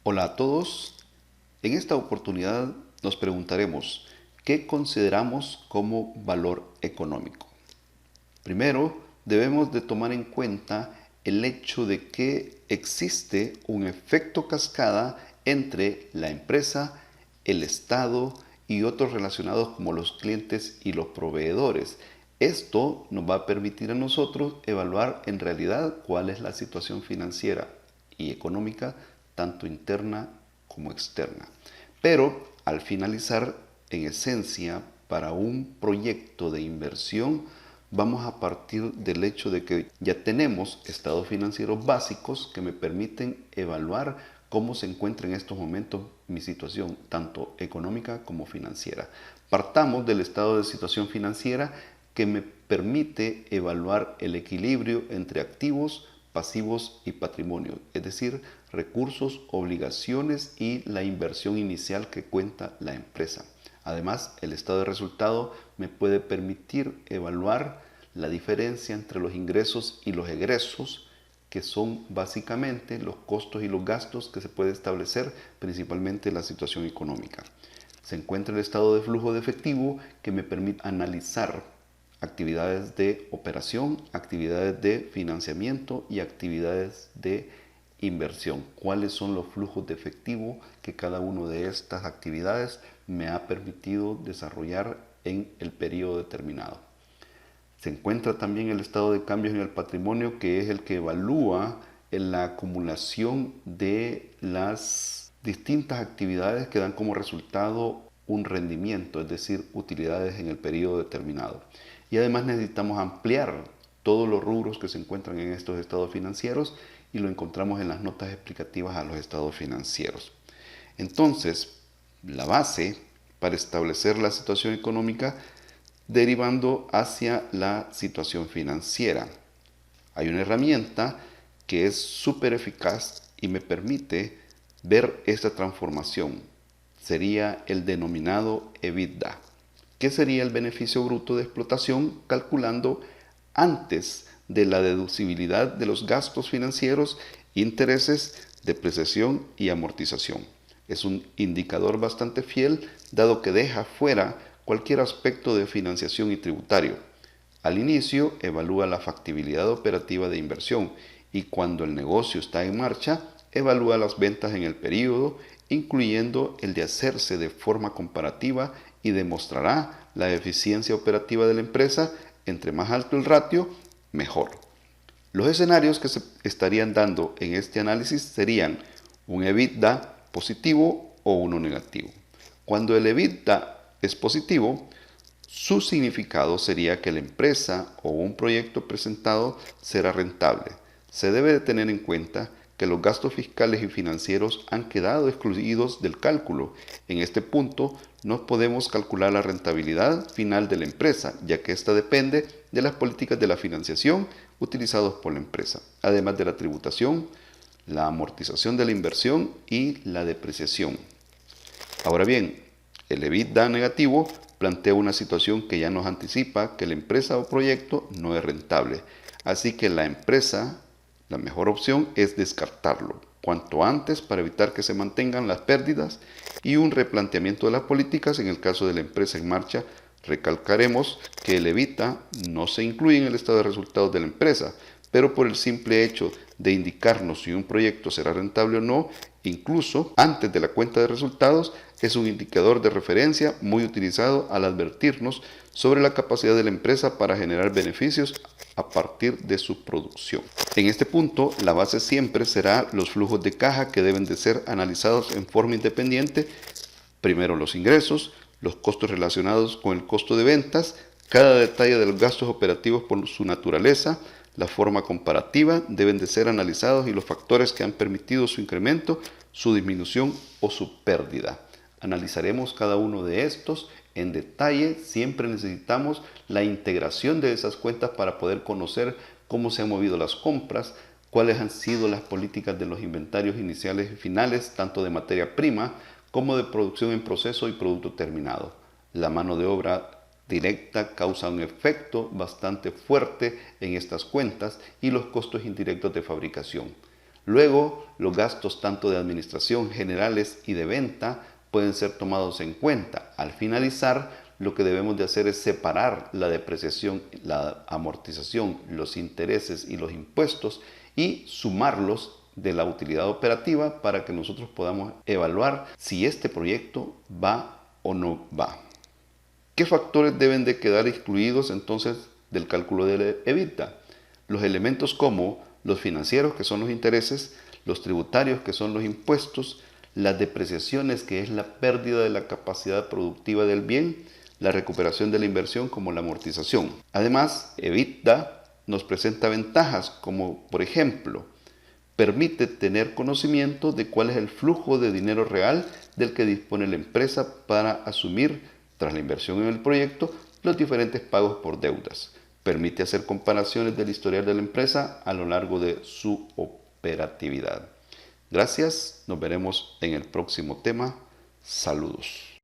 Hola a todos. En esta oportunidad nos preguntaremos, ¿qué consideramos como valor económico? Primero, debemos de tomar en cuenta el hecho de que existe un efecto cascada entre la empresa, el Estado y otros relacionados como los clientes y los proveedores. Esto nos va a permitir a nosotros evaluar en realidad cuál es la situación financiera y económica, tanto interna como externa. Pero al finalizar, en esencia, para un proyecto de inversión, vamos a partir del hecho de que ya tenemos estados financieros básicos que me permiten evaluar cómo se encuentra en estos momentos mi situación, tanto económica como financiera. Partamos del estado de situación financiera que me permite evaluar el equilibrio entre activos, pasivos y patrimonio, es decir, recursos, obligaciones y la inversión inicial que cuenta la empresa. Además, el estado de resultado me puede permitir evaluar la diferencia entre los ingresos y los egresos, que son básicamente los costos y los gastos que se puede establecer principalmente en la situación económica. Se encuentra el estado de flujo de efectivo que me permite analizar actividades de operación, actividades de financiamiento y actividades de inversión. ¿Cuáles son los flujos de efectivo que cada una de estas actividades me ha permitido desarrollar en el periodo determinado? Se encuentra también el estado de cambios en el patrimonio, que es el que evalúa en la acumulación de las distintas actividades que dan como resultado un rendimiento, es decir, utilidades en el periodo determinado. Y además necesitamos ampliar todos los rubros que se encuentran en estos estados financieros y lo encontramos en las notas explicativas a los estados financieros. Entonces, la base para establecer la situación económica derivando hacia la situación financiera. Hay una herramienta que es súper eficaz y me permite ver esta transformación. Sería el denominado EBITDA. ¿Qué sería el beneficio bruto de explotación calculando antes de la deducibilidad de los gastos financieros, intereses, depreciación y amortización? Es un indicador bastante fiel dado que deja fuera cualquier aspecto de financiación y tributario. Al inicio evalúa la factibilidad operativa de inversión y cuando el negocio está en marcha evalúa las ventas en el periodo, incluyendo el de hacerse de forma comparativa y demostrará la eficiencia operativa de la empresa. Entre más alto el ratio, mejor. Los escenarios que se estarían dando en este análisis serían un EBITDA positivo o uno negativo. Cuando el EBITDA es positivo, su significado sería que la empresa o un proyecto presentado será rentable. Se debe de tener en cuenta que los gastos fiscales y financieros han quedado excluidos del cálculo. En este punto no podemos calcular la rentabilidad final de la empresa, ya que esta depende de las políticas de la financiación utilizadas por la empresa, además de la tributación, la amortización de la inversión y la depreciación. Ahora bien, el EBITDA negativo plantea una situación que ya nos anticipa que la empresa o proyecto no es rentable. Así que la mejor opción es descartarlo cuanto antes para evitar que se mantengan las pérdidas y un replanteamiento de las políticas en el caso de la empresa en marcha. Recalcaremos que el EBITDA no se incluye en el estado de resultados de la empresa, pero por el simple hecho de indicarnos si un proyecto será rentable o no, incluso antes de la cuenta de resultados, es un indicador de referencia muy utilizado al advertirnos sobre la capacidad de la empresa para generar beneficios a partir de su producción. En este punto, la base siempre será los flujos de caja que deben de ser analizados en forma independiente. Primero los ingresos, los costos relacionados con el costo de ventas, cada detalle de los gastos operativos por su naturaleza, la forma comparativa deben de ser analizados y los factores que han permitido su incremento, su disminución o su pérdida. Analizaremos cada uno de estos en detalle. Siempre necesitamos la integración de esas cuentas para poder conocer cómo se han movido las compras, cuáles han sido las políticas de los inventarios iniciales y finales, tanto de materia prima como de producción en proceso y producto terminado. La mano de obra directa causa un efecto bastante fuerte en estas cuentas y los costos indirectos de fabricación. Luego, los gastos tanto de administración generales y de venta pueden ser tomados en cuenta. Al finalizar, lo que debemos de hacer es separar la depreciación, la amortización, los intereses y los impuestos y sumarlos de la utilidad operativa para que nosotros podamos evaluar si este proyecto va o no va. ¿Qué factores deben de quedar excluidos entonces del cálculo del EBITDA? Los elementos como los financieros, que son los intereses, los tributarios, que son los impuestos, las depreciaciones, que es la pérdida de la capacidad productiva del bien, la recuperación de la inversión como la amortización. Además, EBITDA nos presenta ventajas como, por ejemplo, permite tener conocimiento de cuál es el flujo de dinero real del que dispone la empresa para asumir, tras la inversión en el proyecto, los diferentes pagos por deudas. Permite hacer comparaciones del historial de la empresa a lo largo de su operatividad. Gracias, nos veremos en el próximo tema. Saludos.